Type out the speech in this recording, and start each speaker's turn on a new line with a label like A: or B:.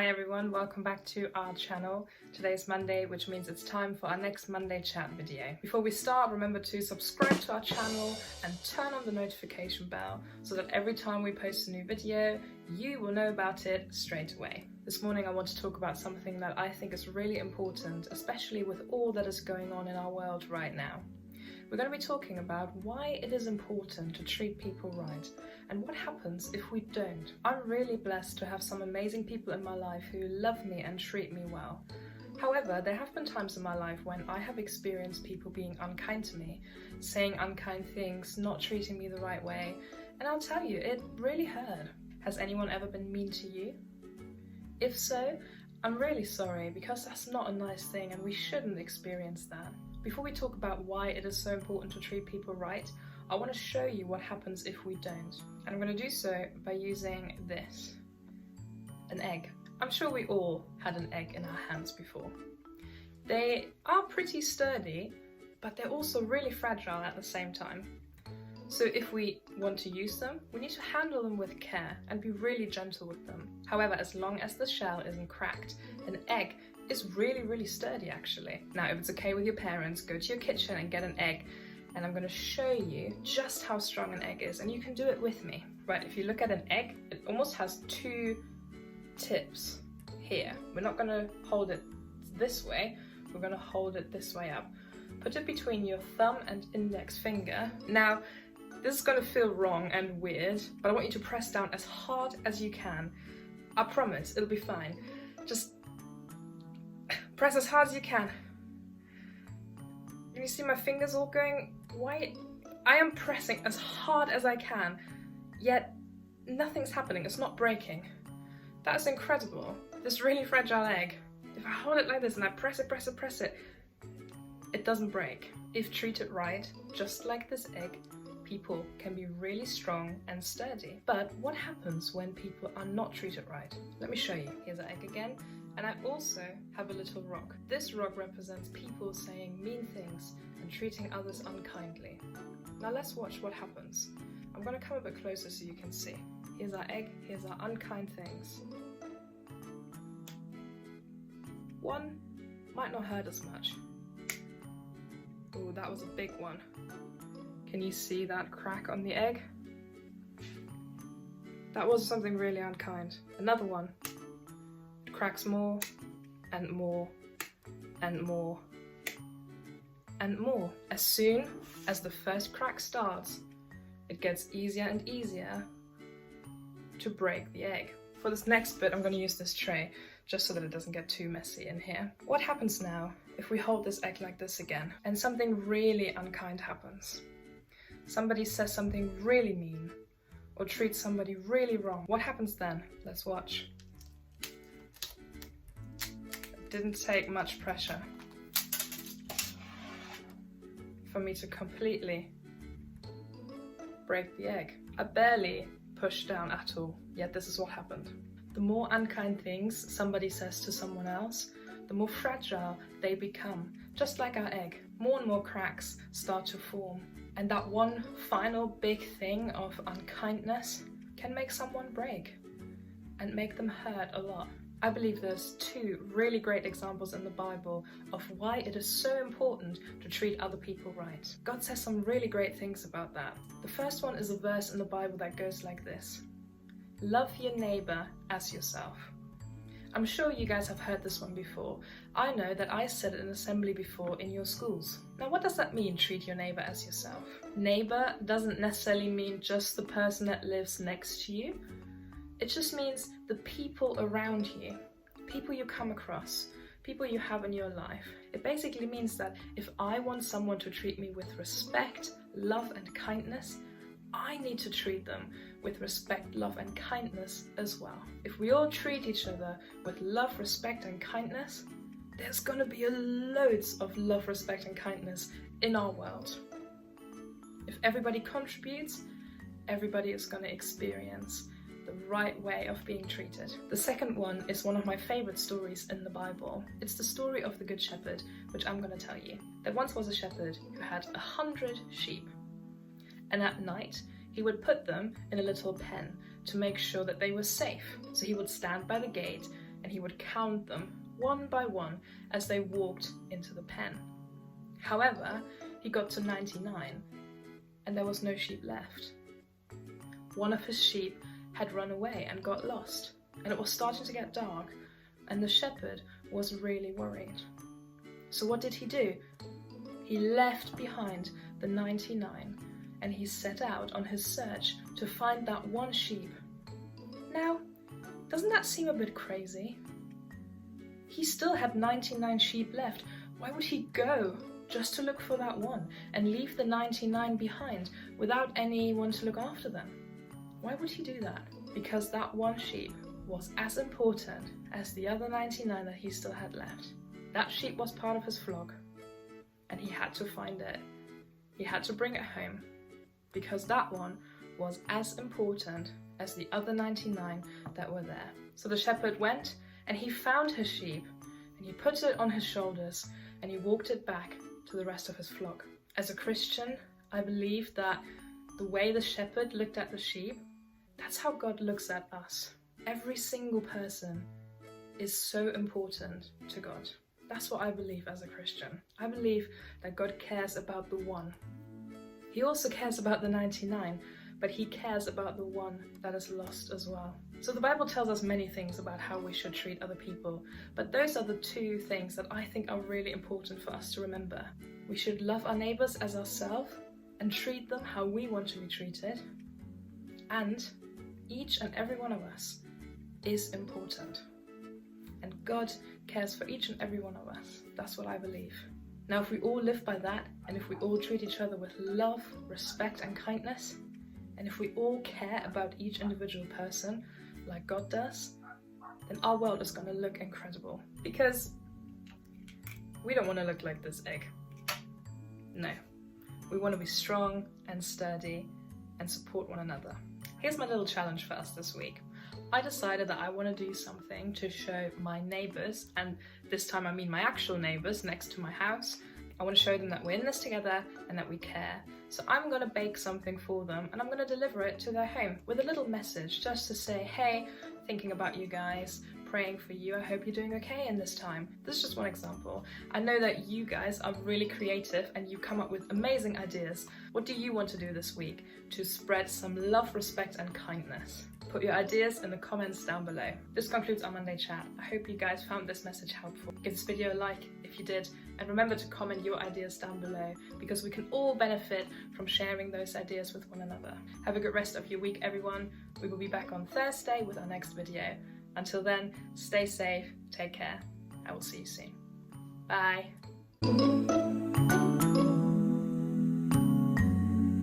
A: Hi everyone, welcome back to our channel. Today is Monday, which means it's time for our next Monday chat video. Before we start, remember to subscribe to our channel and turn on the notification bell so that every time we post a new video, you will know about it straight away. This morning I want to talk about something that I think is really important, especially with all that is going on in our world right now. We're going to be talking about why it is important to treat people right and what happens if we don't. I'm really blessed to have some amazing people in my life who love me and treat me well. However, there have been times in my life when I have experienced people being unkind to me, saying unkind things, not treating me the right way, and I'll tell you, it really hurt. Has anyone ever been mean to you? If so, I'm really sorry, because that's not a nice thing and we shouldn't experience that. Before we talk about why it is so important to treat people right, I want to show you what happens if we don't. And I'm going to do so by using this, an egg. I'm sure we all had an egg in our hands before. They are pretty sturdy, but they're also really fragile at the same time. So if we want to use them, we need to handle them with care and be really gentle with them. However, as long as the shell isn't cracked, an egg is really sturdy actually. Now, if it's okay with your parents, go to your kitchen and get an egg, and I'm going to show you just how strong an egg is, and you can do it with me. Right, if you look at an egg, it almost has two tips here. We're not going to hold it this way, we're going to hold it this way up. Put it between your thumb and index finger. Now, this is going to feel wrong and weird, but I want you to press down as hard as you can. I promise, it'll be fine. Just press as hard as you can. Can you see my fingers all going white? I am pressing as hard as I can, yet nothing's happening, it's not breaking. That's incredible. This really fragile egg, if I hold it like this and I press it, it doesn't break. If treated right, just like this egg, people can be really strong and sturdy. But what happens when people are not treated right? Let me show you. Here's an egg again. And I also have a little rock. This rock represents people saying mean things and treating others unkindly. Now let's watch what happens. I'm going to come a bit closer so you can see. Here's our egg, here's our unkind things. One might not hurt as much. Oh, that was a big one. Can you see that crack on the egg? That was something really unkind. Another one. It cracks more and more and more and more. As soon as the first crack starts, it gets easier and easier to break the egg. For this next bit, I'm going to use this tray just so that it doesn't get too messy in here. What happens now if we hold this egg like this again and something really unkind happens? Somebody says something really mean or treats somebody really wrong. What happens then? Let's watch. It didn't take much pressure for me to completely break the egg. I barely pushed down at all, yet this is what happened. The more unkind things somebody says to someone else, the more fragile they become. Just like our egg, more and more cracks start to form. And that one final big thing of unkindness can make someone break and make them hurt a lot. I believe there's two really great examples in the Bible of why it is so important to treat other people right. God says some really great things about that. The first one is a verse in the Bible that goes like this: love your neighbor as yourself. I'm sure you guys have heard this one before. I know that I said it in assembly before in your schools. Now, what does that mean, treat your neighbor as yourself? Neighbor doesn't necessarily mean just the person that lives next to you. It just means the people around you, people you come across, people you have in your life. It basically means that if I want someone to treat me with respect, love and kindness, I need to treat them with respect, love and kindness as well. If we all treat each other with love, respect and kindness, there's gonna be loads of love, respect and kindness in our world. If everybody contributes, everybody is gonna experience the right way of being treated. The second one is one of my favorite stories in the Bible. It's the story of the Good Shepherd, which I'm gonna tell you. There once was a shepherd who had 100 sheep. And at night, he would put them in a little pen to make sure that they were safe. So he would stand by the gate and he would count them one by one as they walked into the pen. However, he got to 99 and there was no sheep left. One of his sheep had run away and got lost, and it was starting to get dark, and the shepherd was really worried. So what did he do? He left behind the 99 and he set out on his search to find that one sheep. Now, doesn't that seem a bit crazy? He still had 99 sheep left. Why would he go just to look for that one and leave the 99 behind without anyone to look after them? Why would he do that? Because that one sheep was as important as the other 99 that he still had left. That sheep was part of his flock, and he had to find it. He had to bring it home, because that one was as important as the other 99 that were there. So the shepherd went and he found his sheep and he put it on his shoulders and he walked it back to the rest of his flock. As a Christian, I believe that the way the shepherd looked at the sheep, that's how God looks at us. Every single person is so important to God. That's what I believe as a Christian. I believe that God cares about the one. He also cares about the 99, but he cares about the one that is lost as well. So the Bible tells us many things about how we should treat other people, but those are the two things that I think are really important for us to remember. We should love our neighbors as ourselves and treat them how we want to be treated. And each and every one of us is important. And God cares for each and every one of us. That's what I believe. Now, if we all live by that, and if we all treat each other with love, respect and kindness, and if we all care about each individual person like God does, then our world is going to look incredible. Because we don't want to look like this egg. No. We want to be strong and sturdy and support one another. Here's my little challenge for us this week. I decided that I want to do something to show my neighbours, and this time I mean my actual neighbours next to my house. I want to show them that we're in this together and that we care. So I'm going to bake something for them and I'm going to deliver it to their home with a little message just to say, hey, thinking about you guys, praying for you, I hope you're doing okay in this time. This is just one example. I know that you guys are really creative and you come up with amazing ideas. What do you want to do this week to spread some love, respect and kindness? Put your ideas in the comments down below. This concludes our Monday chat. I hope you guys found this message helpful. Give this video a like if you did, and remember to comment your ideas down below because we can all benefit from sharing those ideas with one another. Have a good rest of your week, everyone. We will be back on Thursday with our next video. Until then, stay safe, take care. I will see you soon. Bye.